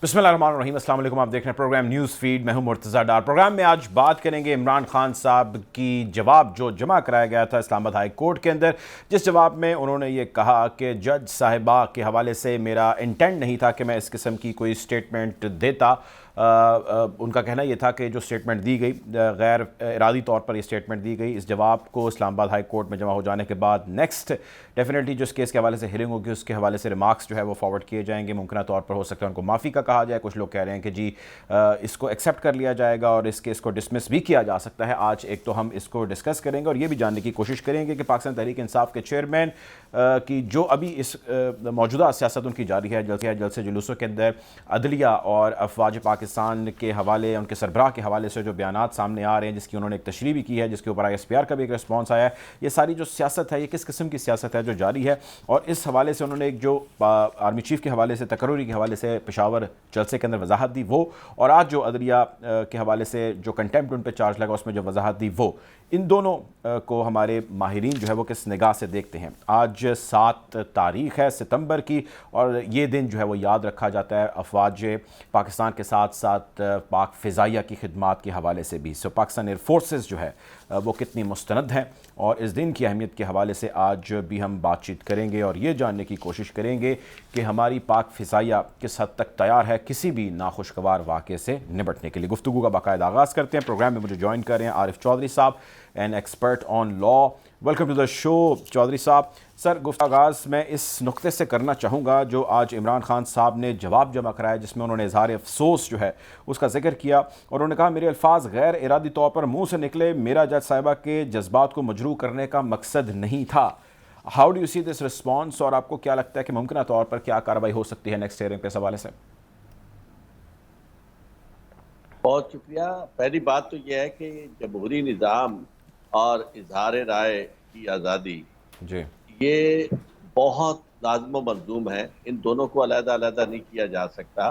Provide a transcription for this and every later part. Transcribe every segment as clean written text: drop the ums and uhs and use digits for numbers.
बिस्मिल्लाहिर्रहमानिर्रहीम, अस्सलाम वालेकुम। आप देख रहे हैं प्रोग्राम न्यूज़ फीड। मैं हूं मुर्तज़ा डार। प्रोग्राम में आज बात करेंगे इमरान खान साहब की जवाब जो जमा कराया गया था इस्लामाबाद हाई कोर्ट के अंदर, जिस जवाब में उन्होंने ये कहा कि जज साहिबा के हवाले से मेरा इंटेंट नहीं था कि मैं इस किस्म की कोई स्टेटमेंट देता। उनका कहना यह था कि जो स्टेटमेंट दी गई गैर इरादी तौर पर ये स्टेटमेंट दी गई। इस जवाब को इस्लामाबाद हाई कोर्ट में जमा हो जाने के बाद नेक्स्ट डेफिनेटली जो इस केस के हवाले से हियरिंग होगी उसके हवाले से रिमार्क्स जो है वो फॉरवर्ड किए जाएंगे। मुमकिन तौर पर हो सकता है उनको माफ़ी का कहा जाए। कुछ लोग कह रहे हैं कि जी इसको एक्सेप्ट कर लिया जाएगा और इस केस को डिसमिस भी किया जा सकता है। आज एक तो हम इसको डिस्कस करेंगे और ये भी जानने की कोशिश करेंगे कि पाकिस्तान तहरीक इंसाफ के चेयरमैन की जो अभी इस मौजूदा सियासत उनकी जारी है जलसे जुलूसों के अंदर अदलिया और अफवाज पाकिस्तान के हवाले, उनके सरबराह के हवाले से जो बयानात सामने आ रहे हैं, जिसकी उन्होंने एक तशरीह भी की है, जिसके ऊपर ISPR का भी एक रिस्पॉन्स आया है। ये सारी जो सियासत है ये किस किस्म की सियासत है जो जारी है, और इस हवाले से उन्होंने एक जो आर्मी चीफ के हवाले से तकर्री के हवाले से पेशावर जलसे के अंदर वजाहत दी वो, और आज जो अदलिया के हवाले से जो कंटेम्प्ट उन पर चार्ज लगा उसमें जो वजाहत दी वो, इन दोनों को हमारे माहिरीन जो है वो किस निगाह से देखते हैं। आज 7 तारीख़ है सितंबर की और ये दिन जो है वो याद रखा जाता है अफवाज पाकिस्तान के साथ साथ पाक फ़िज़ाइया की खिदमात के हवाले से भी। सो पाकिस्तान एयर फोर्सेस जो है वो कितनी मुस्तनद हैं, और इस दिन की अहमियत के हवाले से आज भी हम बातचीत करेंगे और ये जानने की कोशिश करेंगे कि हमारी पाक फ़िज़ाइया किस हद तक तैयार है किसी भी नाखुशगवार वाक़े से निपटने के लिए। गुफ्तगू का बाकायदा आगाज़ करते हैं। प्रोग्राम में मुझे ज्वाइन कर रहे हैं आरिफ चौधरी साहब, an expert on law. Welcome to the show Chaudhary साहब। सर, आगाज़ मैं इस नुक्ते से करना चाहूँगा जो आज इमरान खान साहब ने जवाब जमा कराया, जिसमें उन्होंने इज़हार अफसोस जो है उसका जिक्र किया और उन्होंने कहा मेरे अल्फाज गैर इरादी तौर पर मुँह से निकले, मेरा जज साहिबा के जज्बात को मजरूह करने का मकसद नहीं था। How do you see this response, और आपको क्या लगता है कि मुमकिन तौर पर क्या कार्रवाई हो सकती है नेक्स्ट हियरिंग पे इस हवाले से? बहुत शुक्रिया। पहली बात तो यह है कि जमहूरी निज़ाम और इजहार राय की आज़ादी जी ये बहुत लाज़िम व मलज़ूम है। इन दोनों को अलग-अलग नहीं किया जा सकता।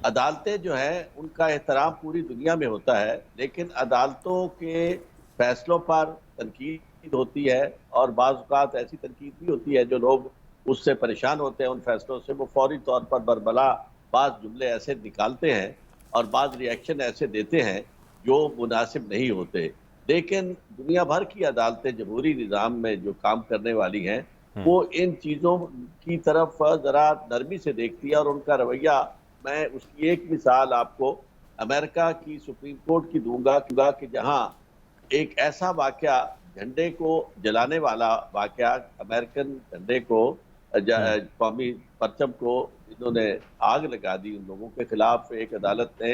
अदालतें जो है उनका एहतराम पूरी दुनिया में होता है, लेकिन अदालतों के फैसलों पर तनकीद होती है और बाज़ औक़ात ऐसी तनकीद भी होती है जो लोग उससे परेशान होते हैं उन फैसलों से। वो फौरी तौर पर बरबला बाज़ जुमले ऐसे निकालते हैं और बाज़ रिएक्शन ऐसे देते हैं जो मुनासिब नहीं होते। लेकिन दुनिया भर की अदालतें जमहूरी निज़ाम में जो काम करने वाली हैं वो इन चीज़ों की तरफ ज़रा नरमी से देखती है और उनका रवैया, मैं उसकी एक मिसाल आपको अमेरिका की सुप्रीम कोर्ट की दूंगा कि जहां एक ऐसा वाकया, झंडे को जलाने वाला वाकया, अमेरिकन झंडे को, कौमी परचम को इन्होंने आग लगा दी, उन लोगों के खिलाफ एक अदालत ने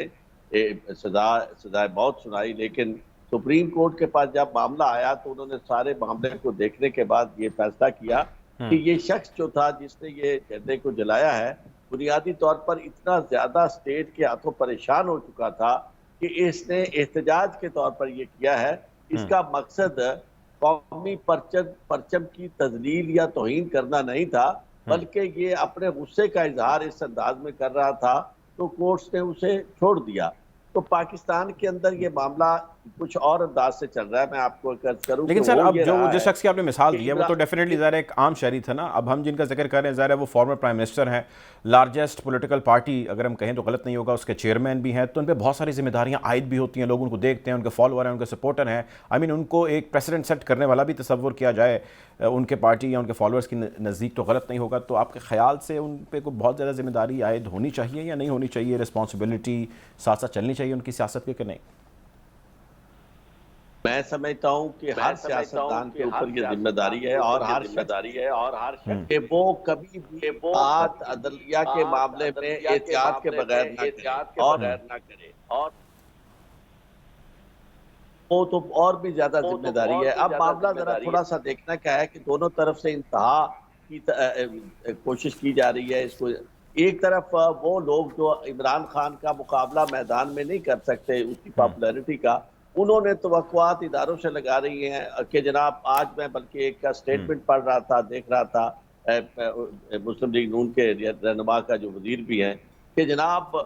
सजाए मौत सुनाई। लेकिन सुप्रीम कोर्ट के पास जब मामला आया तो उन्होंने सारे मामले को देखने के बाद ये फैसला किया कि ये शख्स जो था जिसने ये झंडे को जलाया है, बुनियादी तौर पर इतना ज्यादा स्टेट के हाथों परेशान हो चुका था कि इसने एहतजाज के तौर पर ये किया है। इसका मकसद कौमी परचम की तजलील या तौहीन करना नहीं था, बल्कि ये अपने गुस्से का इजहार इस अंदाज में कर रहा था, तो कोर्ट्स ने उसे छोड़ दिया। तो पाकिस्तान के अंदर ये मामला कुछ और अंदाज से चल रहा है। मैं आपको अर्ज करूं लेकिन कि सर, वो अब ये जो रहा जिस है शख्स की आपने मिसाल दी कि है वो तो डेफिनेटली ज़ाहिर है एक आम शहरी था ना। अब हम जिनका जिक्र कर रहे हैं ज़ाहिर है वो फॉर्मर प्राइम मिनिस्टर हैं, लार्जेस्ट पॉलिटिकल पार्टी अगर हम कहें तो गलत नहीं होगा, उसके चेयरमैन भी हैं, तो उन पर बहुत सारी जिम्मेदारियां आयद भी होती हैं। लोग उनको देखते हैं, उनके फॉलोअर हैं, उनके सपोर्टर हैं। आई मीन उनको एक प्रेसिडेंट सेट करने वाला भी तसव्वुर किया जाए उनके पार्टी या उनके फॉलोअर्स के नज़दीक तो गलत नहीं होगा। तो आपके ख्याल से उन पर कोई बहुत ज़्यादा जिम्मेदारी आयद होनी चाहिए या नहीं होनी चाहिए? रिस्पॉन्सिबिलिटी साथ साथ चलनी चाहिए उनकी सियासत की कि नहीं? मैं समझता हूँ कि हर सियासतदान के ऊपर ये जिम्मेदारी है और हर शख्स कि वो कभी भी बात अदलिया के मामले में एहतियात के बगैर ना करे, और वो तो और भी ज्यादा जिम्मेदारी है। अब मामला जरा थोड़ा सा देखना क्या है कि दोनों तरफ से इंतहा की कोशिश की जा रही है। इसको एक तरफ वो लोग जो इमरान खान का मुकाबला मैदान में नहीं कर सकते उसकी पॉपुलैरिटी का, उन्होंने तवक्कुआत इदारों से लगा रही हैं कि जनाब, आज मैं बल्कि एक का स्टेटमेंट पढ़ रहा था, देख रहा था मुस्लिम लीग नून के रहनुमा का जो वजीर भी हैं, कि जनाब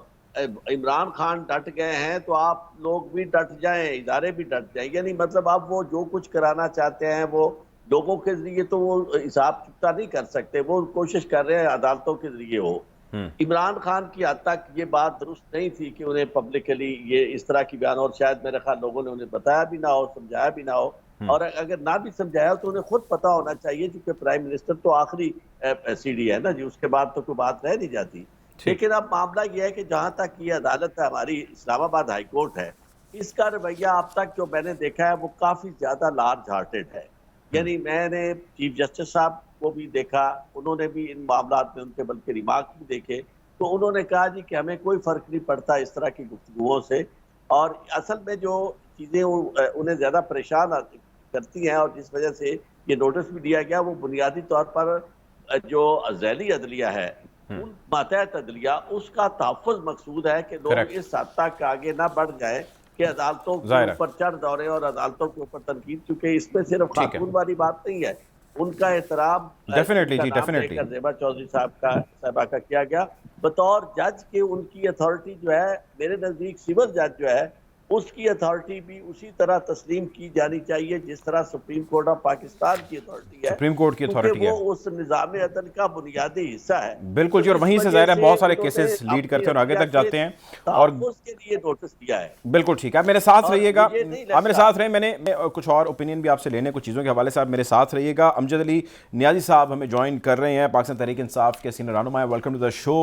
इमरान खान डट गए हैं तो आप लोग भी डट जाएं, इदारे भी डट जाएं। यानी मतलब अब वो जो कुछ कराना चाहते हैं वो लोगों के जरिए तो वो हिसाब चुकता नहीं कर सकते, वो कोशिश कर रहे हैं अदालतों के जरिए हो। इमरान खान की हद तक ये बात दुरुस्त नहीं थी कि उन्हें पब्लिकली ये इस तरह की बयान, और शायद मेरे ख्याल लोगों ने उन्हें बताया भी ना हो, समझाया भी ना हो, और अगर ना भी समझाया तो उन्हें खुद पता होना चाहिए क्योंकि प्राइम मिनिस्टर तो आखिरी सीढ़ी है ना जी, उसके बाद तो कोई बात रह नहीं जाती। ठीक। लेकिन अब मामला यह है कि जहां तक ये अदालत है, हमारी इस्लामाबाद हाई कोर्ट है, इसका रवैया अब तक जो मैंने देखा है वो काफी ज्यादा लार्ज हार्टेड है। यानी मैंने चीफ जस्टिस साहब को भी देखा, उन्होंने भी इन मामलात में उनके बल्कि रिमार्क भी देखे, तो उन्होंने कहा जी कि हमें कोई फर्क नहीं पड़ता इस तरह की गुफ्तगुओं से, और असल में जो चीजें उन्हें ज्यादा परेशान करती हैं और जिस वजह से ये नोटिस भी दिया गया, वो बुनियादी तौर पर जो झैली अदलिया है, उन मातहत अदलिया, उसका तहफ़्फ़ुज़ मकसूद है कि लोग करेक्ट। इस हद तक आगे ना बढ़ जाए कि अदालतों के जाहिर है। ऊपर चढ़ दौड़े और अदालतों के ऊपर तनकीद, क्योंकि इसमें सिर्फ ठीक है। खातून वाली बात नहीं है, उनका एहतराम डेफिनेटली उनका जी, नाम डेफिनेटली। लेकर ज़ेबा चौधरी साहबा का किया गया बतौर जज के। उनकी अथॉरिटी जो है, मेरे नज़दीक सिविल जज जो है, उसकी अथॉरिटी भी उसी तरह तस्लीम की जानी चाहिए जिस तरह सुप्रीम कोर्ट ऑफ पाकिस्तान की अथॉरिटी है, सुप्रीम कोर्ट की क्योंकि अथॉरिटी वो है। उस निज़ाम अदल का बुनियादी हिस्सा है। बिल्कुल तो जी, और इस वहीं से वजह ज़ाहिर है से बहुत सारे उन्होंने केसेस लीड अपनी करते हैं और आगे अदलिया तक के जाते हैं। और तहफ़्फ़ुज़ के लिए नोटिस दिया है। बिल्कुल ठीक है, आप मेरे साथ और रहिएगा, मुझे नहीं आप मेरे लगता, साथ रहे। मैं कुछ और ओपिनियन भी आपसे लेने कुछ चीज़ों के हवाले से, आप मेरे साथ रहिएगा। अमजद अली नियाज़ी साहब हमें ज्वाइन कर रहे हैं, पाकिस्तान तहरीक इंसाफ के सीनियर रहनुमा है। Welcome to the show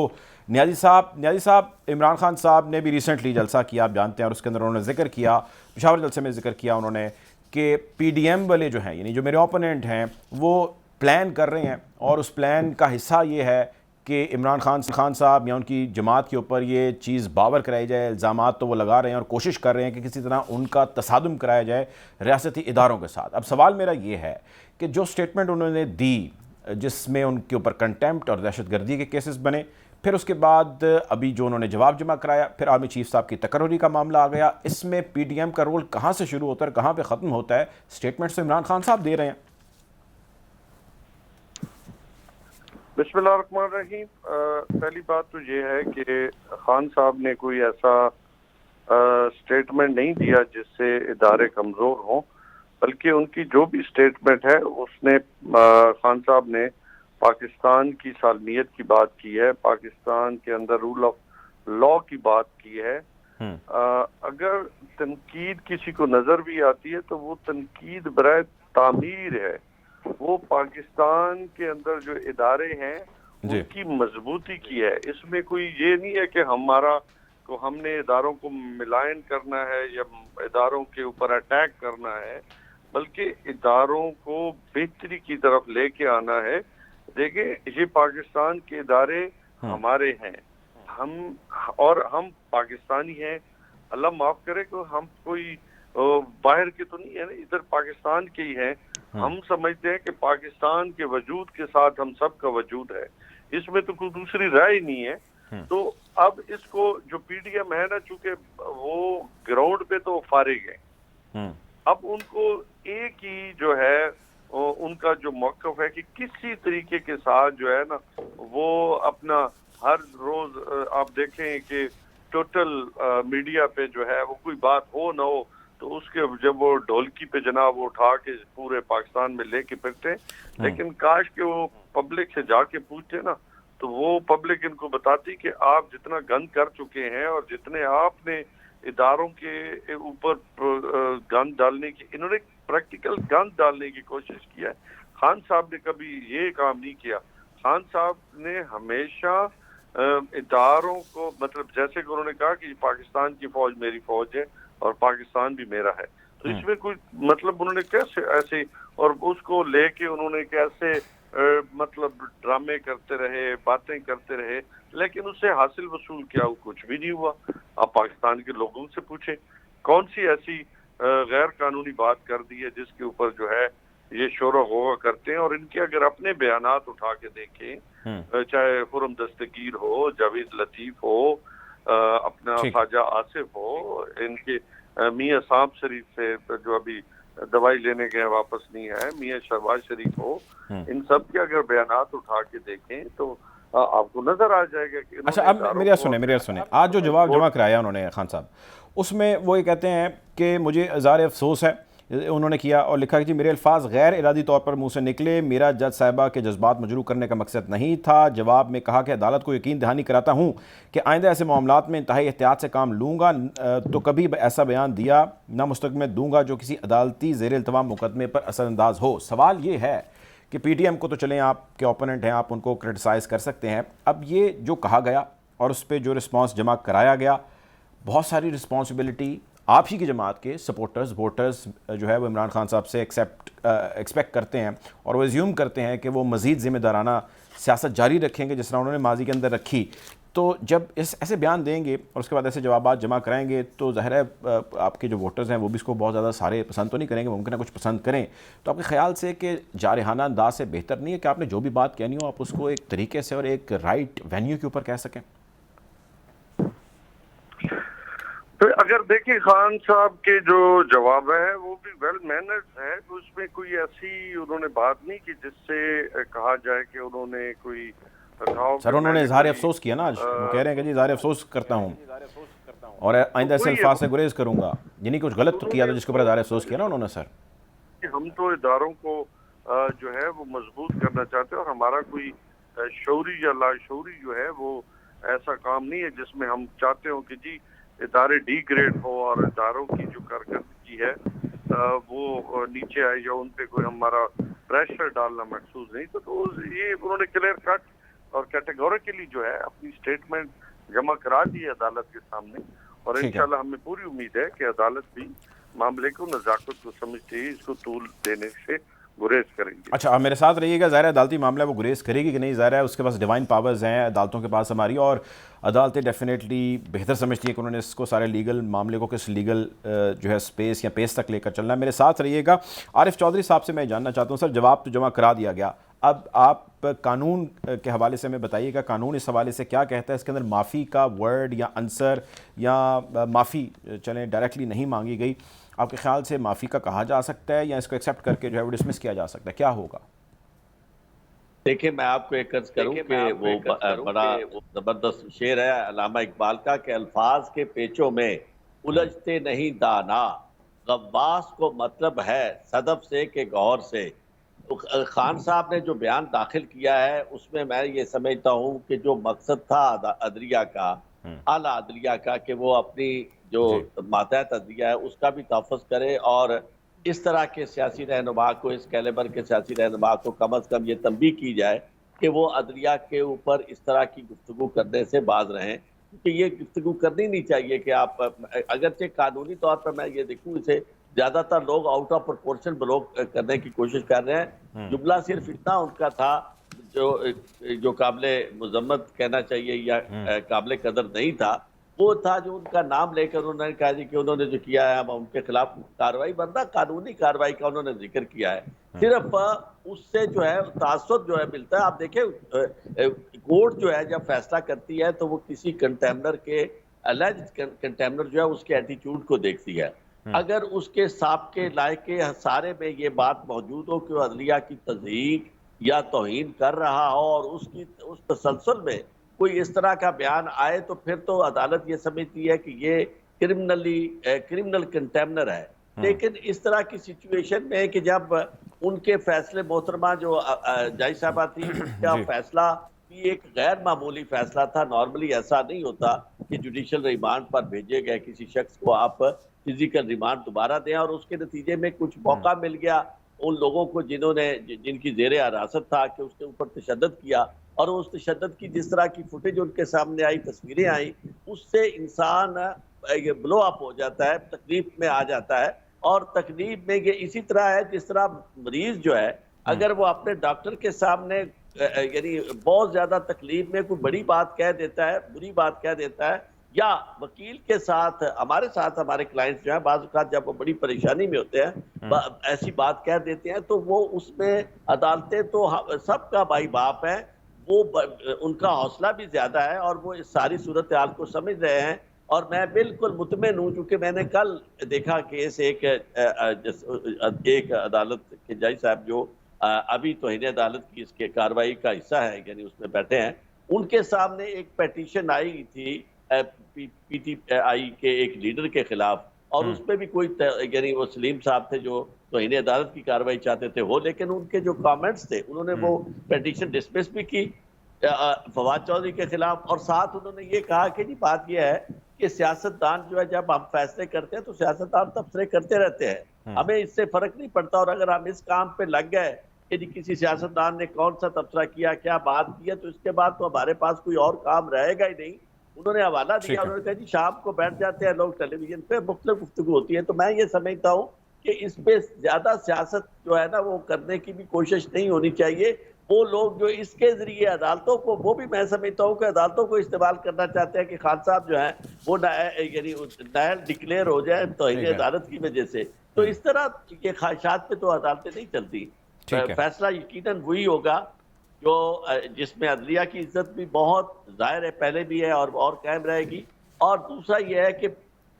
Niazi साहब, इमरान खान साहब ने भी रिसेंटली जलसा किया, आप जानते हैं, और उसके अंदर उन्होंने जिक्र किया, पेशावर जलसे में जिक्र किया उन्होंने कि PDM वाले जो हैं, यानी जो मेरे ओपोनेंट हैं, वो प्लान कर रहे हैं और उस प्लान का हिस्सा ये है कि इमरान खान साहब या उनकी जमात के ऊपर ये चीज़ बावर कराई जाए। इल्ज़ामात तो वो लगा रहे हैं और कोशिश कर रहे हैं कि किसी तरह उनका तसादुम कराया जाए रियासती इदारों के साथ। अब सवाल मेरा ये है कि जो स्टेटमेंट उन्होंने दी, जिसमें उनके ऊपर कंटेम्प्ट और दहशतगर्दी के केसेस बने, फिर उसके बाद अभी जो उन्होंने जवाब जमा कराया, फिर आर्मी चीफ साहब की तकर्री का मामला आ गया, इसमें PDM का रोल कहाँ से शुरू होता है, कहाँ पे ख़त्म होता है? स्टेटमेंट्स तो इमरान खान साहब दे रहे हैं। बिस्मिल्लाहिर्रहमानिर्रहीम। पहली बात तो ये है कि खान साहब ने कोई ऐसा स्टेटमेंट नहीं दिया जिससे इदारे कमज़ोर हों, बल्कि उनकी जो भी स्टेटमेंट है उसने खान साहब ने पाकिस्तान की सालमियत की बात की है, पाकिस्तान के अंदर रूल ऑफ लॉ की बात की है। अगर तनकीद किसी को नज़र भी आती है तो वो तनकीद बराए तामीर है, वो पाकिस्तान के अंदर जो इदारे हैं उनकी मजबूती की है। इसमें कोई ये नहीं है कि हमने इदारों को मिलायन करना है या इदारों के ऊपर अटैक करना है, बल्कि इदारों को बेहतरी की तरफ लेके आना है। देखिए, ये पाकिस्तान के इदारे हमारे हैं, हम पाकिस्तानी हैं। अल्लाह माफ करे कि हम कोई बाहर के तो नहीं है ना, इधर पाकिस्तान के ही हैं। हम समझते हैं कि पाकिस्तान के वजूद के साथ हम सब का वजूद है, इसमें तो कोई दूसरी राय नहीं है। तो अब इसको जो PDM है ना, चूंकि वो ग्राउंड पे तो फारिग है, अब उनको एक ही जो है उनका जो मौक़िफ़ है कि किसी तरीके के साथ जो है ना, वो अपना हर रोज आप देखें कि टोटल मीडिया पे जो है वो कोई बात हो ना हो तो उसके जब वो ढोलकी पे जनाब वो उठा के पूरे पाकिस्तान में लेके फिरते। लेकिन काश के वो पब्लिक से जाके पूछते ना, तो वो पब्लिक इनको बताती कि आप जितना गंद कर चुके हैं और जितने आपने इदारों के ऊपर गंद डालने की, इन्होंने प्रैक्टिकल गंद डालने की कोशिश किया है। खान साहब ने कभी ये काम नहीं किया। खान साहब ने हमेशा इदारों को, मतलब जैसे कि उन्होंने कहा कि पाकिस्तान की फौज मेरी फौज है और पाकिस्तान भी मेरा है, तो इसमें कोई मतलब उन्होंने कैसे ऐसे, और उसको लेके उन्होंने कैसे मतलब ड्रामे करते रहे, बातें करते रहे, लेकिन उससे हासिल वसूल क्या हुआ? कुछ भी नहीं हुआ। आप पाकिस्तान के लोगों से पूछें कौन सी ऐसी गैर कानूनी बात कर दी है जिसके ऊपर जो है ये शोरा होगा करते हैं। और इनके अगर अपने बयानात उठा के देखें, चाहे खुरम दस्तगीर हो, जावेद लतीफ हो, अपना ख्वाजा आसिफ हो, इनके मियाँ साहब शरीफ से जो अभी दवाई लेने गए वापस नहीं है, मियाँ शहबाज शरीफ हो, इन सब के अगर बयानात उठा के देखें तो आपको नजर आ जाएगा कि अच्छा, अब मेरी सुने, आज जो जवाब जमा कराया उन्होंने खान साहब, उसमें वो ये कहते हैं कि मुझे इज़हार अफसोस है उन्होंने किया और लिखा कि जी मेरे अल्फाज गैर इरादी तौर पर मुंह से निकले, मेरा जज साहिबा के जज्बात मजरूह करने का मकसद नहीं था। जवाब में कहा कि अदालत को यकीन दहानी कराता हूँ कि आइंदा ऐसे मामलात में इंतहाई एहतियात से काम लूँगा, तो कभी ऐसा बयान दिया ना मुस्तकबिल में दूंगा जो किसी अदालती ज़ेर इल्तवाम मुकदमे पर असरअंदाज हो। सवाल ये है कि पीटीएम को तो चलें आपके ओपोनेंट हैं, आप उनको क्रिटिसाइज़ कर सकते हैं, अब ये जो कहा गया और उस पर जो रिस्पॉन्स जमा कराया गया, बहुत सारी रिस्पॉन्सिबिलिटी आप ही की जमात के सपोर्टर्स वोटर्स जो है वो इमरान खान साहब से एक्सपेक्ट करते हैं और वो एज्यूम करते हैं कि वो मज़ीद ज़िम्मेदाराना सियासत जारी रखेंगे जिस तरह उन्होंने माजी के अंदर रखी। तो जब ऐसे बयान देंगे और उसके बाद ऐसे जवाब जमा कराएंगे तो ज़ाहिर है आपके जो वोटर्स हैं वो भी इसको बहुत ज़्यादा सारे पसंद तो नहीं करेंगे, मुमकिन है कुछ पसंद करें। तो आपके ख्याल से कि जारहाना अंदाज से बेहतर नहीं है कि आपने जो भी बात कहनी हो आप उसको एक तरीके से और एक राइट वेन्यू के ऊपर कह सकें? तो अगर देखिए खान साहब के जो जवाब है वो भी वेल मैनर्ड है, उसमें कोई ऐसी उन्होंने बात नहीं की जिससे कहा जाए कि उन्होंने कोई सर उन्होंने इजहार अफसोस किया ना आज, वो कह रहे हैं कि जी इजहार अफसोस करता हूँ और आइंदा ऐसे अल्फाज से गुरेज करूँगा, यानी कुछ गलत तो किया था जिसके ऊपर इजहार अफसोस किया ना उन्होंने। सर हम तो इदारों को जो है वो मजबूत करना चाहते हैं और हमारा कोई शौरी या लाशौरी जो है वो ऐसा काम नहीं है जिसमें हम चाहते हो कि जी इदारे डिग्रेड हो और इदारों की जो कारकर्दगी है वो नीचे आए या उन पे कोई हमारा प्रेशर डालना महसूस नहीं। तो ये उन्होंने क्लियर कट और कैटेगोरिकली जो है अपनी स्टेटमेंट जमा करा दी है अदालत के सामने और इंशाल्लाह हमें पूरी उम्मीद है कि अदालत भी मामले को नज़ाकत को समझते ही इसको तूल देने से गुरेज करेंगे। अच्छा, आप मेरे साथ रहिएगा। ज़ाहिर है अदालती मामला वो गुरेज करेगी कि नहीं, ज़ाहिर है उसके पास डिवाइन पावर्स हैं अदालतों के पास हमारी, और अदालतें डेफिनेटली बेहतर समझती हैं कि उन्होंने इसको सारे लीगल मामले को किस लीगल जो है स्पेस या पेस तक लेकर चलना है। मेरे साथ रहिएगा। आरिफ चौधरी साहब से मैं जानना चाहता हूँ, सर जवाब तो जमा करा दिया गया, अब आप कानून के हवाले से हमें बताइएगा, कानून इस हवाले से क्या कहता है? इसके अंदर माफ़ी का वर्ड या आंसर या माफ़ी चलें डायरेक्टली नहीं मांगी गई, आपके ख्याल से माफ़ी का कहा जा सकता है या इसको एक्सेप्ट करके जो है वो डिसमिस किया जा सकता है, क्या होगा? देखिए मैं आपको एक अर्ज करूं कि वो बड़ा जबरदस्त शेर है अल्लामा इकबाल का कि अल्फाज के पेचों में उलझते नहीं दाना, गव्वास को मतलब है सदफ से के गौर से। तो खान साहब ने जो बयान दाखिल किया है उसमें मैं ये समझता हूँ कि जो मकसद था अदलिया का, आला अदलिया का, कि वो अपनी जो मातहत अदलिया है उसका भी तहफ़्फ़ुज़ करे और इस तरह के सियासी रहनुमा को, इस कैलिबर के सियासी रहनुमा को कम अज़ कम ये तंबीह की जाए कि वो अदलिया के ऊपर इस तरह की गुफ्तगू करने से बाज रहें, क्योंकि ये गुफ्तगू करनी नहीं चाहिए कि आप अगरचे कानूनी तौर पर मैं ये देखूँ इसे ज़्यादातर लोग आउट ऑफ प्रोपोर्शन ब्लॉक करने की कोशिश कर रहे हैं। जुमला सिर्फ इतना उनका था जो काबिले मुज़म्मत कहना चाहिए या काबिले कदर नहीं था, वो था जो उनका नाम लेकर उन्होंने कहा जी कि उन्होंने जो किया है हम उनके खिलाफ कार्रवाई, बंदा कानूनी कार्रवाई का उन्होंने जिक्र किया है। सिर्फ उससे जो है तासुब जो है मिलता है। आप देखें कोर्ट जो है जब फैसला करती है तो वो किसी कंटेमनर के अलेज्ड कंटेमनर जो है उसके एटीट्यूड को देखती है। अगर उसके साबके लायके सारे में ये बात मौजूद हो कि वो अदलिया की तज़हीक या तौहीन कर रहा हो और उसकी उस तसलसल में कोई इस तरह का बयान आए तो फिर तो अदालत ये समझती है कि ये क्रिमिनल कंटेमनर है। लेकिन इस तरह की सिचुएशन में कि जब उनके फैसले, मोहतरमा जो जज साहबा थी, उनका फैसला भी एक गैर मामूली फैसला था। नॉर्मली ऐसा नहीं होता कि जुडिशल रिमांड पर भेजे गए किसी शख्स को आप फिजिकल रिमांड दोबारा दें और उसके नतीजे में कुछ मौका मिल गया उन लोगों को जिनकी जेर हिरासत था कि उसके ऊपर तशद्दुद किया, और उस तशद्दुद की जिस तरह की फुटेज उनके सामने आई, तस्वीरें आई, उससे इंसान ब्लो अप हो जाता है, तकलीफ में आ जाता है। और तकलीफ में ये इसी तरह है जिस तरह मरीज जो है अगर वो अपने डॉक्टर के सामने यानी बहुत ज्यादा तकलीफ में कोई बड़ी बात कह देता है, बुरी बात कह देता है, या वकील के साथ हमारे क्लाइंट्स जो है बाज़ औक़ात जब वो बड़ी परेशानी में होते हैं ऐसी बात कह देते हैं, तो वो उसमें अदालतें तो सबका भाई बाप है, वो उनका हौसला भी ज्यादा है और वो इस सारी सूरत हाल को समझ रहे हैं। और मैं बिल्कुल मुतमिन हूँ, चूंकि मैंने कल देखा केस एक अदालत के जज साहब जो अभी तौहीन अदालत की इसके कार्रवाई का हिस्सा है, यानी उसमें बैठे हैं, उनके सामने एक पिटीशन आई थी पीटीआई के एक लीडर के खिलाफ और उस पर भी कोई यानी वो सलीम साहब थे जो तौहीन अदालत की कार्रवाई चाहते थे वो, लेकिन उनके जो कमेंट्स थे उन्होंने वो पिटीशन डिसमिस भी की फवाद चौधरी के खिलाफ, और साथ उन्होंने ये कहा कि जी बात यह है कि सियासतदान जो है जब हम फैसले करते हैं तो सियासतदान तबसरे करते रहते हैं, हमें इससे फर्क नहीं पड़ता, और अगर हम इस काम पे लग गए कि जी किसी सियासतदान ने कौन सा तबसरा किया, क्या बात की है, तो इसके बाद तो हमारे पास कोई और काम रहेगा ही नहीं। उन्होंने हवाला दिया, उन्होंने कहा जी शाम को बैठ जाते हैं लोग टेलीविजन पे, मुख्तलिफ गुफ्तगू होती है। तो मैं ये समझता हूँ कि इस पे ज्यादा सियासत जो है ना वो करने की भी कोशिश नहीं होनी चाहिए। वो लोग जो इसके जरिए अदालतों को, वो भी मैं समझता हूँ कि अदालतों को इस्तेमाल करना चाहते हैं कि खान साहब जो है वो यानी नायल डिक्लेयर हो जाए तौहीन अदालत की वजह से। तो इस तरह ये ख्वाहिशात पे तो अदालतें नहीं चलती। फैसला यकीनन वही होगा जो जिसमें अदलिया की इज्जत भी बहुत जाहिर है पहले भी है और कायम रहेगी, और दूसरा यह है कि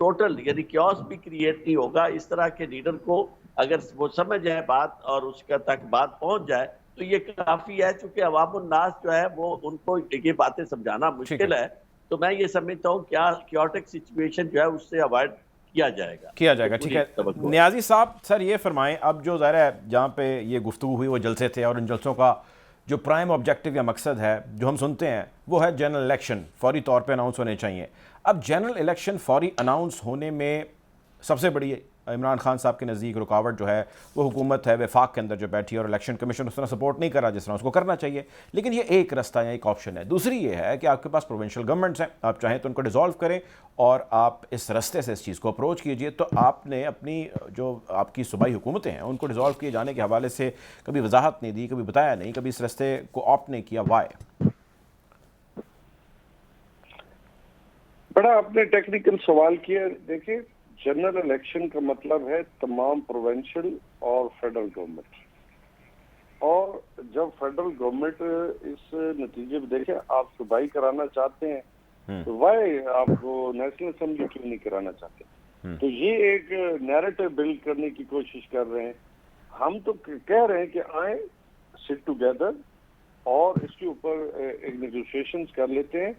टोटल यानी क्योस भी क्रिएट नहीं होगा। इस तरह के लीडर को अगर वो समझ जाए बात और उसका तक बात पहुंच जाए तो ये काफी है, चूंकि अवामुन नास जो है वो उनको ये बातें समझाना मुश्किल है। तो मैं ये समझता हूँ क्या क्योटिक सिचुएशन जो है उससे अवॉइड किया जाएगा। ठीक है नियाजी साहब, सर ये फरमाएं, अब जो ज़ाहिर है जहाँ पे ये गुफ्तगू हुई वो जलसे थे, और इन जलसों का जो प्राइम ऑब्जेक्टिव या मकसद है जो हम सुनते हैं वो है जनरल इलेक्शन फौरी तौर पे अनाउंस होने चाहिए। अब जनरल इलेक्शन फौरी अनाउंस होने में सबसे बड़ी इमरान खान साहब के नज़दीक रुकावट जो है वो हुकूमत है वफाक के अंदर जो बैठी है, और इलेक्शन कमीशन उस तरह सपोर्ट नहीं कर रहा जिस तरह उसको करना चाहिए। लेकिन ये एक रास्ता या एक ऑप्शन है। दूसरी ये है कि आपके पास प्रोविंशियल गवर्नमेंट्स हैं, आप चाहें तो उनको डिसॉल्व करें और आप इस रास्ते से इस चीज़ को अप्रोच कीजिए। तो आपने अपनी जो आपकी सूबाई हुकूमतें हैं उनको डिसॉल्व किए जाने के हवाले से कभी वजाहत नहीं दी, कभी बताया नहीं, कभी इस रास्ते को ऑप्ट नहीं किया। वाई? बड़ा आपने टेक्निकल सवाल किया। देखिए, जनरल इलेक्शन का मतलब है तमाम प्रोविंशियल और फेडरल गवर्नमेंट, और जब फेडरल गवर्नमेंट इस नतीजे में देखे आप सूबाई कराना चाहते हैं तो वाई आपको नेशनल असेंबली क्यों नहीं कराना चाहते? तो ये एक नैरेटिव बिल्ड करने की कोशिश कर रहे हैं। हम तो कह रहे हैं कि आए सिट टुगेदर और इसके ऊपर एक नेगोशिएशंस कर लेते हैं,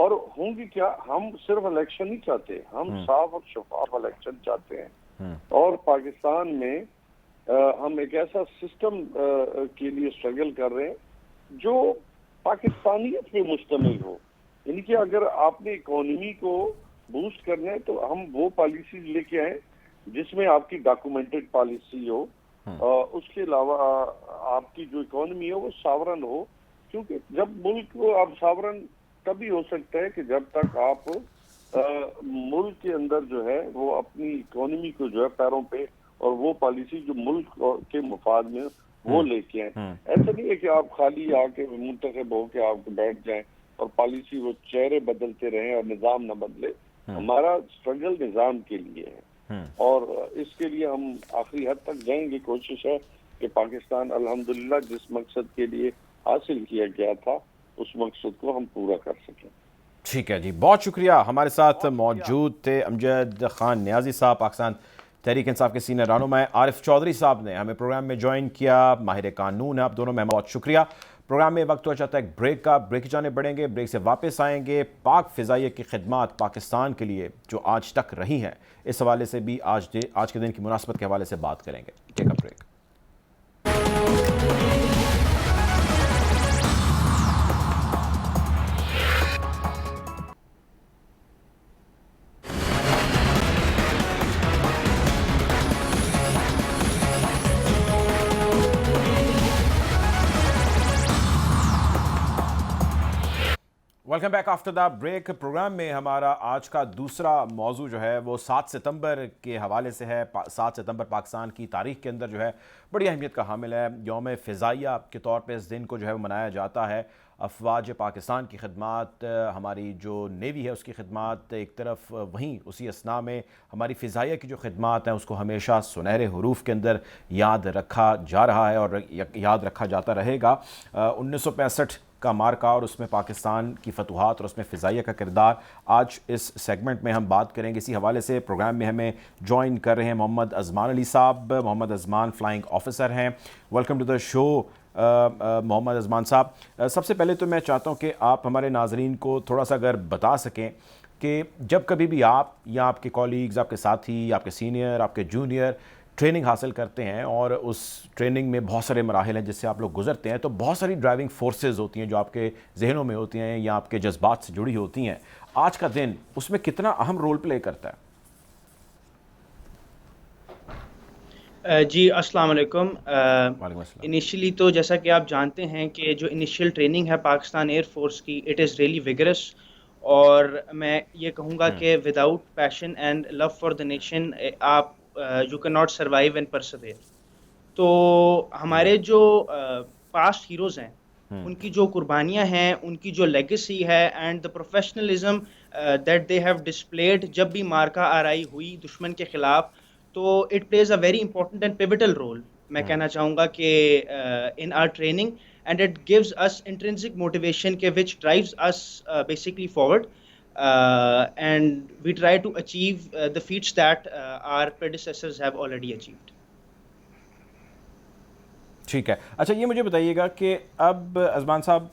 और होंगी क्या, हम सिर्फ इलेक्शन नहीं चाहते, हम साफ और शफाफ इलेक्शन चाहते हैं। और पाकिस्तान में हम एक ऐसा सिस्टम के लिए स्ट्रगल कर रहे हैं जो पाकिस्तानियत पे मुश्तमिल हो। यानी कि अगर आपने इकोनॉमी को बूस्ट करना है तो हम वो पॉलिसीज लेके आए जिसमें आपकी डॉक्यूमेंटेड पॉलिसी हो, उसके अलावा आपकी जो इकोनॉमी है वो सावरन हो, क्योंकि जब मुल्क को आप सावरन तभी हो सकता है कि जब तक आप मुल्क के अंदर जो है वो अपनी इकोनॉमी को जो है पैरों पे, और वो पॉलिसी जो मुल्क के मुफाद में वो लेके आए। ऐसा नहीं है कि आप खाली आके मुंतखब होके आप बैठ जाएं और पॉलिसी वो चेहरे बदलते रहें और निजाम न बदले। हमारा स्ट्रगल निजाम के लिए है, और इसके लिए हम आखिरी हद तक जाएंगे। कोशिश है कि पाकिस्तान अल्हम्दुलिल्लाह जिस मकसद के लिए हासिल किया गया था उस मकसद को हम पूरा कर सकें। ठीक है जी, बहुत शुक्रिया। हमारे साथ मौजूद थे अमजद खान नियाजी साहब, पाकिस्तान तहरीक इंसाफ के सीनियर रहनुमा। आरिफ चौधरी साहब ने हमें प्रोग्राम में ज्वाइन किया, माहिर कानून है। आप दोनों में बहुत शुक्रिया। प्रोग्राम में वक्त हो जाता है एक ब्रेक का, ब्रेक की जाने बढ़ेंगे, ब्रेक से वापस आएंगे। पाक फ़िज़ाइया की खिदमत पाकिस्तान के लिए जो आज तक रही हैं, इस हवाले से भी आज के दिन की मुनासबत के हवाले से बात करेंगे। Take a break. Welcome back after the break. Programme में हमारा आज का दूसरा मौजू जो है वो 7 सितंबर के हवाले से है। 7 सितंबर पाकिस्तान की तारीख के अंदर जो है बड़ी अहमियत का हामिल है। यौम फ़िज़ाइया के तौर पे इस दिन को जो है वो मनाया जाता है। अफवाज पाकिस्तान की खिदमत, हमारी जो नेवी है उसकी खिदमत एक तरफ, वहीं उसी असना में हमारी फ़िज़ाइया की जो खिदमत हैं उसको हमेशा सुनहरे हरूफ के अंदर याद रखा जा रहा है और याद रखा जाता रहेगा। 1965 का मार्का और उसमें पाकिस्तान की फतूहात और उसमें फ़िज़ाइया का किरदार, आज इस सेगमेंट में हम बात करेंगे। इसी हवाले से प्रोग्राम में हमें ज्वाइन कर रहे हैं मोहम्मद अज़मान अली साहब। मोहम्मद अज़मान फ़्लाइंग ऑफिसर हैं। Welcome to the show Mohammad Azman sahab. सबसे पहले तो मैं चाहता हूं कि आप हमारे नाजरीन को थोड़ा सा अगर बता सकें कि जब कभी भी आप या आपके कॉलीग्स, आपके साथी, आपके सीनियर, आपके जूनियर ट्रेनिंग हासिल करते हैं और उस ट्रेनिंग में बहुत सारे मराहिल हैं जिससे आप लोग गुजरते हैं, तो बहुत सारी ड्राइविंग फोर्सेस होती हैं जो आपके जहनों में होती हैं या आपके जज्बात से जुड़ी होती हैं। आज का दिन उसमें कितना अहम रोल प्ले करता है? जी अस्सलाम वालेकुम। वालेकुम अस्सलाम। इनिशियली तो जैसा कि आप जानते हैं कि जो इनिशियल ट्रेनिंग है पाकिस्तान एयरफोर्स की, इट इज़ रियली विगरस, और मैं ये कहूँगा कि without passion and love for the nation आप you can not survive and persevere. तो हमारे जो पास्ट हीरोज़ हैं, उनकी जो कुर्बानियाँ हैं, उनकी जो लेगेसी है and the professionalism that they have displayed, जब भी मार्का आराई हुई दुश्मन के खिलाफ, तो it plays a very important and pivotal role. मैं कहना चाहूँगा कि in our training, and it gives us intrinsic motivation के which drives us basically forward, and we try to achieve the feats that our predecessors have already achieved. ठीक है, अच्छा ये मुझे बताइएगा कि अब अजमान साहब,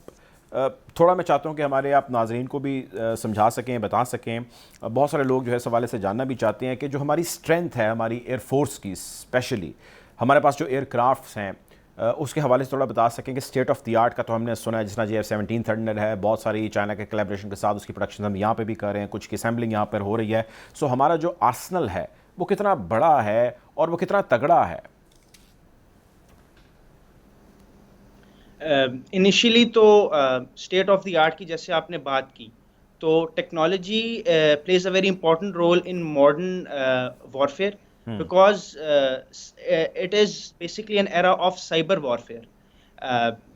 थोड़ा मैं चाहता हूँ कि हमारे आप नाजरीन को भी समझा सकें, बता सकें। बहुत सारे लोग जो है इस हवाले से जानना भी चाहते हैं कि जो हमारी स्ट्रेंथ है हमारी एयरफोर्स की, स्पेशली हमारे पास जो एयरक्राफ्ट्स हैं, उसके हवाले से थोड़ा बता सकें कि स्टेट ऑफ द आर्ट का तो हमने सुना है, जिस तरह JF-17 थंडर है, बहुत सारी चाइना के कोलैबोरेशन के साथ उसकी प्रोडक्शन हम यहाँ पे भी कर रहे हैं, कुछ की असेंबलिंग यहाँ पर हो रही है। सो हमारा जो आर्सनल है वो कितना बड़ा है और वो कितना तगड़ा है? इनिशियली तो स्टेट ऑफ द आर्ट की जैसे आपने बात की, तो technology plays a very important role in modern warfare, because it is basically an era of cyber warfare.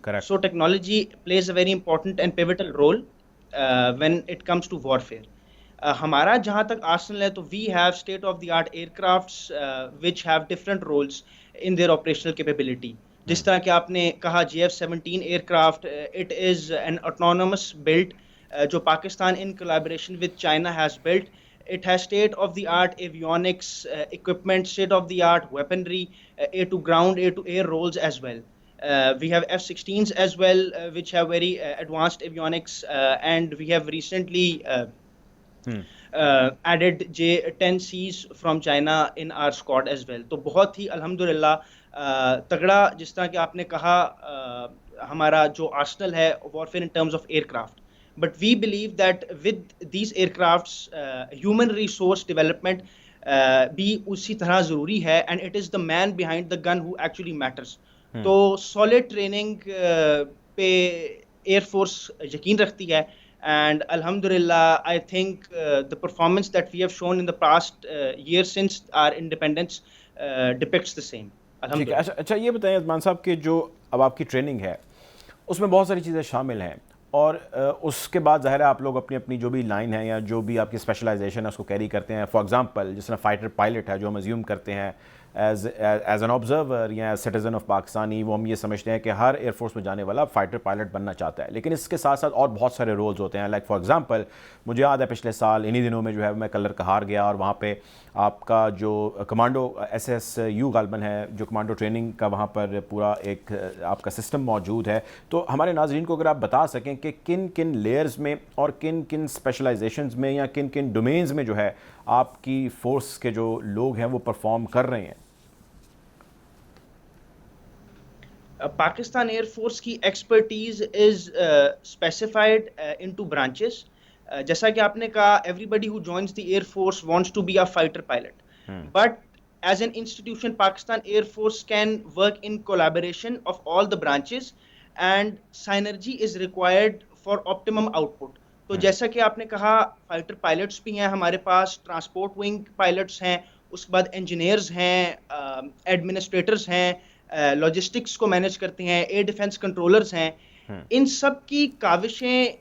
Correct. So technology plays a very important and pivotal role when it comes to warfare. हमारा जहाँ तक arsenal है, तो we have state of the art aircrafts which have different roles in their operational capability. जिस तरह कि आपने कहा JF-17 aircraft, it is an autonomous built जो Pakistan in collaboration with China has built. It has state of the art avionics equipment, state of the art weaponry, air to ground, air to air roles as well. We have F-16s as well, which have very advanced avionics, and we have recently added J-10Cs from China in our squad as well. तो बहुत ही अल्हम्दुलिल्लाह तगड़ा, जिस तरह कि आपने कहा, हमारा जो आर्सनल है warfare in terms of aircraft. But we believe that with these aircrafts, human resource development भी उसी तरह ज़रूरी है, and it is the man behind the gun who actually matters. तो solid training पे Air Force यकीन रखती है, and alhamdulillah I think the performance that we have shown in the past year since our independence depicts the same. ठीक है, अच्छा ये बताएं अजमान साहब कि जो अब आपकी ट्रेनिंग है उसमें बहुत सारी चीज़ें शामिल हैं, और उसके बाद ज़ाहिर है आप लोग अपनी अपनी जो भी लाइन है या जो भी आपकी स्पेशलाइजेशन है उसको कैरी करते हैं. फॉर एग्जांपल जिस तरह फाइटर पायलट है, जो हम अज्यूम करते हैं एज एन ऑब्जर्वर या सिटीज़न ऑफ पाकिस्तानी, वो हम ये समझते हैं कि हर एयरफोर्स में जाने वाला फाइटर पायलट बनना चाहता है. लेकिन इसके साथ साथ और बहुत सारे रोल्स होते हैं. लाइक फॉर एग्जांपल मुझे याद है पिछले साल इन्हीं दिनों में जो है मैं कलर कहार गया, और वहाँ पे आपका जो कमांडो SSU गालबन है, जो कमांडो ट्रेनिंग का वहाँ पर पूरा एक आपका सिस्टम मौजूद है. तो हमारे नाजरीन को अगर आप बता सकें कि किन किन लेयर्स में और किन किन स्पेशलाइजेशंस में या किन किन डोमेन्स में जो है आपकी फोर्स के जो लोग हैं वो परफॉर्म कर रहे हैं. पाकिस्तान एयरफोर्स की expertise is specified into branches. जैसा कि आपने कहा, everybody who joins the air force wants to be a fighter pilot, but as an institution Pakistan air force can work in collaboration of all the branches, and synergy is required for optimum output. तो जैसा कि आपने कहा, fighter pilots भी हैं हमारे पास, transport wing pilots हैं, उसके बाद इंजीनियर्स हैं, एडमिनिस्ट्रेटर्स हैं, लॉजिस्टिक्स को मैनेज करते हैं, एयर डिफेंस कंट्रोलर्स हैं. इन सब की काविशें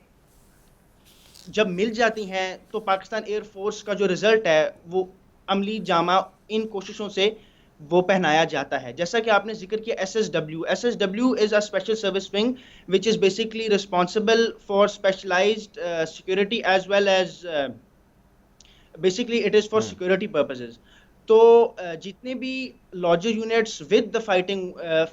जब मिल जाती हैं तो पाकिस्तान एयरफोर्स का जो रिजल्ट है वो अमली जामा इन कोशिशों से वो पहनाया जाता है. जैसा कि आपने जिक्र किया SSW is a special service wing which is basically responsible for specialised security as well as basically it is for security purposes. तो जितने भी lodger units with the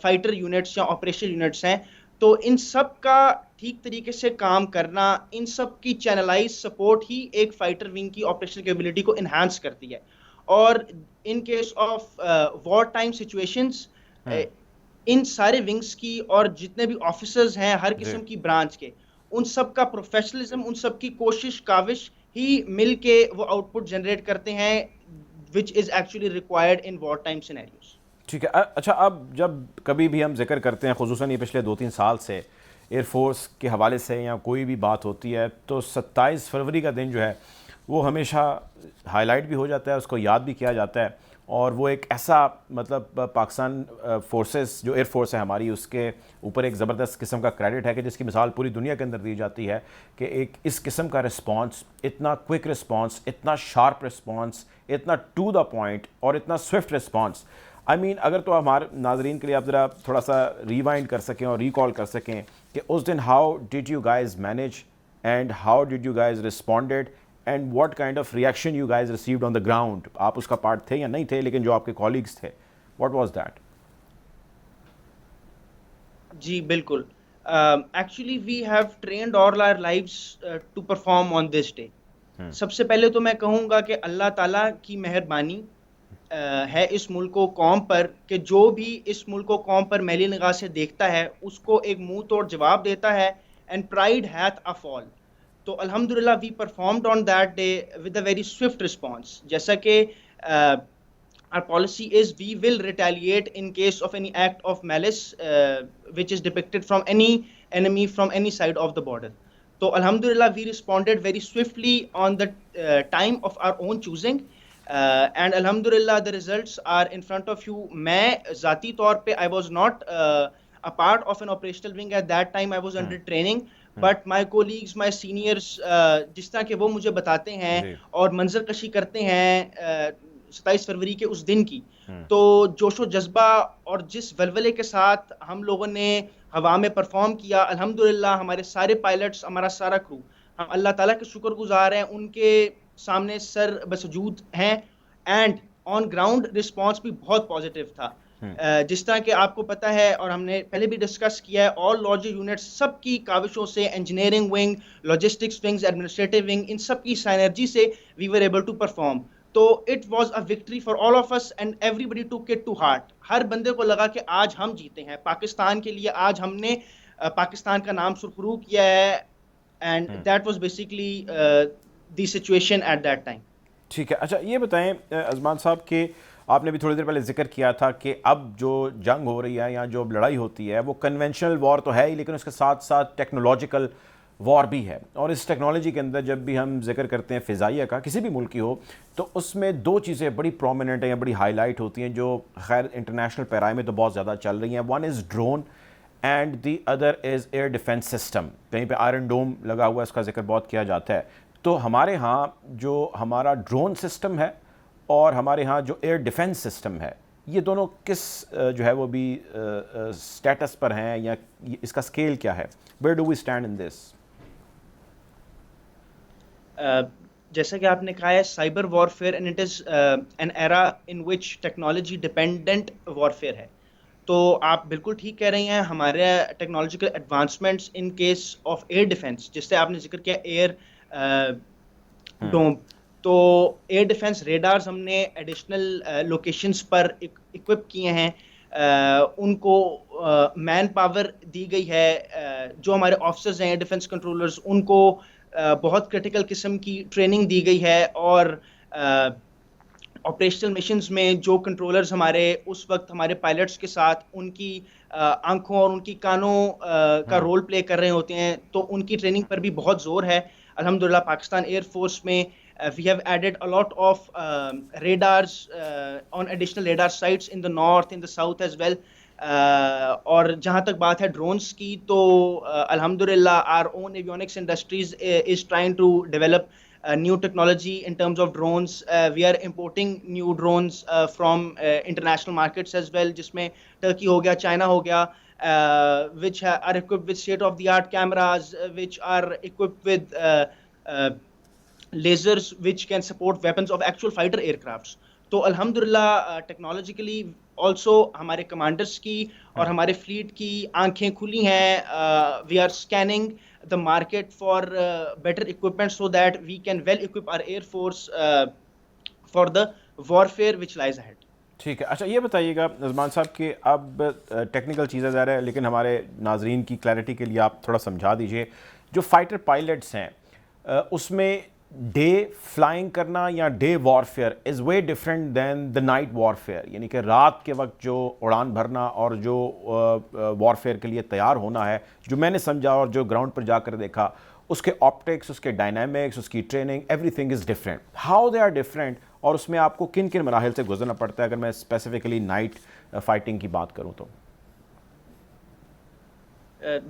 fighter units या ऑपरेशन यूनिट्स हैं, तो इन सब का ठीक तरीके से काम करना, इन सब की चैनलाइज सपोर्ट ही एक फाइटर विंग की ऑपरेशनल कैपेबिलिटी को इन्हांस करती है। और in case of war time situations, इन सारे विंग्स की और जितने भी ऑफिसर्स हैं हर किस्म की ब्रांच के, उन सब का प्रोफेशनलिज्म, उन सब की कोशिश काविश ही मिल के वो आउटपुट जनरेट करते हैं which is actually required in war time scenarios. ठीक है। अच्छा, अब जब कभी भी हम जिक्र करते हैं, खुसूसन ये पिछले 2-3 साल से एयरफोर्स के हवाले से या कोई भी बात होती है, तो 27 फरवरी का दिन जो है वो हमेशा हाईलाइट भी हो जाता है, उसको याद भी किया जाता है। और वो एक ऐसा मतलब पाकिस्तान फोर्सेस जो एयरफोर्स है हमारी, उसके ऊपर एक ज़बरदस्त किस्म का क्रेडिट है कि जिसकी मिसाल पूरी दुनिया के अंदर दी जाती है कि एक इस किस्म का रिस्पांस, इतना क्विक रिस्पांस, इतना शार्प रिस्पांस, इतना टू द पॉइंट और इतना स्विफ्ट रिस्पांस। आई मीन अगर तो हमारे नाजरीन के लिए आप ज़रा थोड़ा सा रिवाइंड कर सकें और रिकॉल कर सकें कि उस दिन how did you guys manage and how did you guys responded and what kind of reaction you guys received on the ground. आप उसका पार्ट थे या नहीं थे, लेकिन जो आपके कॉलीग्स थे, व्हाट वाज दैट? जी बिल्कुल, actually we have trained all our lives to perform on this day. सबसे पहले तो मैं कहूँगा कि अल्लाह ताला की मेहरबानी है इस मुल्क को कौम पर, कि जो भी इस मुल्क को कौम पर मैली निगाह से देखता है उसको एक मुंह तोड़ जवाब देता है, and pride hath a fall. तो अल्हम्दुलिल्लाह we performed on that day with a very swift response. जैसा कि our policy is we will retaliate in case of any act of malice which is depicted from any enemy from any side of the border. So alhamdulillah we responded very swiftly on the time of our own choosing, and alhamdulillah the results are in front of you. मैं ज़ाती तौर पे I was not a part of an operational wing at that time, I was under training, but my colleagues, my seniors, जिस तरह के वो मुझे बताते हैं और मंजर कशी करते हैं 27 फरवरी के उस दिन की, तो जोशो जज्बा और जिस वलवले के साथ हम लोगों ने हवा में परफॉर्म किया, अल्हम्दुलिल्लाह हमारे सारे पायलट्स, हमारा सारा क्रू, हम अल्लाह ताला के शुक्रगुजार हैं, उनके सामने सर बसजूद हैं, एंड ऑन ग्राउंड रिस्पांस भी बहुत पॉजिटिव था। जिस तरह के आपको पता है और हमने पहले भी डिस्कस किया है, ऑल लॉजिक यूनिट्स सबकी काविशों से, engineering wing, logistics wings, administrative wing, इन सब की साइनर्जी से we were able to perform. तो it was a victory for all of us and everybody took it to heart. हर बंदे को लगा कि आज हम जीते हैं पाकिस्तान के लिए, आज हमने पाकिस्तान का नाम सुरखरू किया है, and that was basically the situation at that time. ठीक है। अच्छा, ये बताएं अजमान साहब कि आपने भी थोड़ी देर पहले जिक्र किया था कि अब जो जंग हो रही है या जो लड़ाई होती है वो कन्वेंशनल वॉर तो है ही, लेकिन उसके साथ साथ टेक्नोलॉजिकल वॉर भी है। और इस टेक्नोलॉजी के अंदर जब भी हम जिक्र करते हैं फ़िज़ाइया का, किसी भी मुल्क की हो, तो उसमें दो चीज़ें बड़ी प्रोमिनेंट हैं या बड़ी हाईलाइट होती हैं, जो खैर इंटरनेशनल पैराए में तो बहुत ज़्यादा चल रही हैं। One is drone and the other is air defence system. कहीं पे आयरन डोम लगा हुआ है, इसका जिक्र बहुत किया जाता है। तो हमारे यहाँ जो हमारा ड्रोन सिस्टम है और हमारे यहाँ जो एयर डिफेंस सिस्टम है, ये दोनों किस जो है वो भी स्टेटस पर हैं या इसका स्केल क्या है? Where do we stand in this? जैसा कि आपने कहा है, cyber warfare and it is an era in which technology dependent warfare है। तो आप बिल्कुल ठीक कह रही हैं, हमारे technological advancements in case of air defence, जिससे आपने जिक्र किया एयर डोम, तो एयर डिफेंस रेडार्स हमने एडिशनल लोकेशंस पर इक्विप किए हैं, उनको मैन पावर दी गई है, जो हमारे ऑफिसर्स हैं एयर डिफेंस कंट्रोलर्स, उनको बहुत क्रिटिकल किस्म की ट्रेनिंग दी गई है, और ऑपरेशनल मिशंस में जो कंट्रोलर्स हमारे उस वक्त हमारे पायलट्स के साथ उनकी आंखों और उनकी कानों का रोल प्ले कर रहे होते हैं, तो उनकी ट्रेनिंग पर भी बहुत जोर है। अल्हम्दुलिल्लाह पाकिस्तान एयरफोर्स में we have added a lot of radars on additional radar sites in the north, in the south as well. और जहाँ तक बात है ड्रोन्स की, तो अल्हम्दुलिल्लाह our own avionics industries is trying to develop new technology in terms of drones. We are importing new drones from international markets as well, जिसमें Turkey हो गया, चाइना हो गया, which are equipped with state-of-the-art cameras, which are equipped with lasers which can support weapons of actual fighter aircrafts. तो अल्हम्दुलिल्लाह technologically also हमारे commanders की और हमारे फ्लीट की आंखें खुली हैं. We are scanning the market for better equipment so that we can well equip our air force for the warfare which lies ahead. ठीक है। अच्छा ये बताइएगा नज़मान साहब कि अब टेक्निकल चीज़ें ज़्यादा है, लेकिन हमारे नाजरीन की क्लैरिटी के लिए आप थोड़ा समझा दीजिए, जो फाइटर पायलट्स हैं उसमें डे फ्लाइंग करना या day warfare is way different than the night warfare, यानी कि रात के वक्त जो उड़ान भरना और जो वॉरफेयर के लिए तैयार होना है, जो मैंने समझा और जो ग्राउंड पर जाकर देखा, उसके ऑप्टिक्स, उसके डायनामिक्स, उसकी training, everything is different. How they are different और उसमें आपको किन किन मराहिल से गुजरना पड़ता है, अगर मैं स्पेसिफिकली नाइट फाइटिंग की बात करूं तो?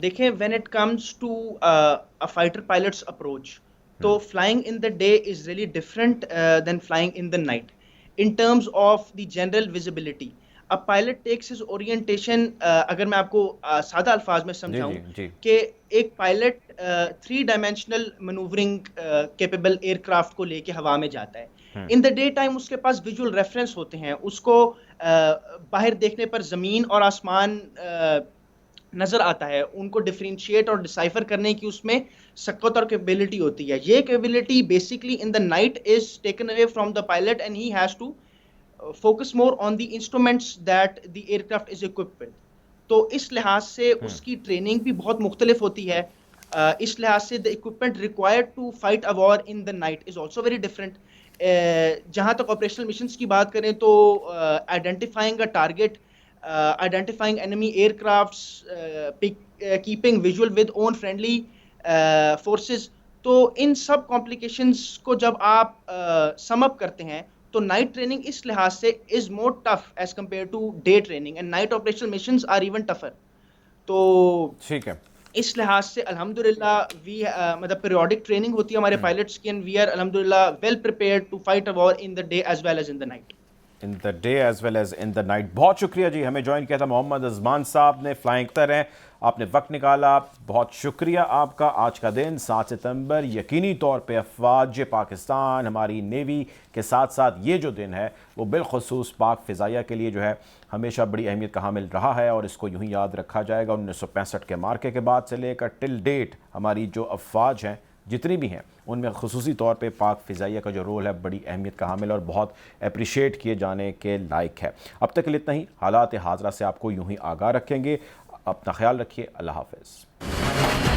देखें, when it comes to a fighter pilots approach, तो flying in the day is really different then flying in the night in terms of the general visibility. A pilot takes his orientation, अगर मैं आपको सादा अल्फाज में समझाऊं, कि एक पायलट 3 डायमेंशनल मनूवरिंग कैपेबल एयरक्राफ्ट को लेके हवा में जाता है. इन द डे टाइम उसके पास विजुअल रेफरेंस होते हैं, उसको बाहर देखने पर ज़मीन और आसमान नजर आता है, उनको डिफरेंशिएट और डिसाइफर करने की उसमें सकत और कैपेबिलिटी होती है. ये capability basically in the night is taken away from the pilot and he has to focus more on the instruments that the aircraft is equipped with. तो इस लिहाज से उसकी ट्रेनिंग भी बहुत मुख्तलिफ होती है. इस लिहाज से the equipment required to fight a war in the night is also very different. जहाँ तक ऑपरेशनल मिशंस की बात करें तो identifying a target, identifying enemy aircrafts, keeping visual with own friendly forces. तो इन सब कॉम्प्लिकेशंस को जब आप सम अप करते हैं तो नाइट ट्रेनिंग इस लिहाज से is more tough as compare to day training, and night operational missions are even tougher. तो ठीक है, इस लिहाज से अल्हम्दुलिल्लाह वी मतलब पीरियोडिक ट्रेनिंग होती है हमारे पायलट्स की, एंड वी आर अल्हम्दुलिल्लाह well prepared to fight a war in the day as well as in the night. In the day as well as in the night. बहुत शुक्रिया जी, हमें join किया था मोहम्मद अजमान साहब ने. फ्लाइंग अख्तर हैं, आपने वक्त निकाला, बहुत शुक्रिया आपका. आज का दिन 7 सितंबर यकीनी तौर पे अफवाज पाकिस्तान, हमारी नेवी के साथ साथ ये जो दिन है वो बिलखसूस पाक फ़िज़ाइया के लिए जो है हमेशा बड़ी अहमियत का हामिल रहा है, और इसको यूँ ही याद रखा जाएगा. 1965 के मार्के के बाद से लेकर टिल डेट हमारी जो अफवाज हैं जितनी भी हैं उनमें खुसूसी तौर पे पाक फ़िज़ाइया का जो रोल है बड़ी अहमियत का हामिल और बहुत अप्रिशिएट किए जाने के लायक है. अब तक के लिए इतना ही. हालात हाज़रा से आपको यूँ ही आगाह रखेंगे. अपना ख्याल रखिए. अल्लाह हाफ़िज़.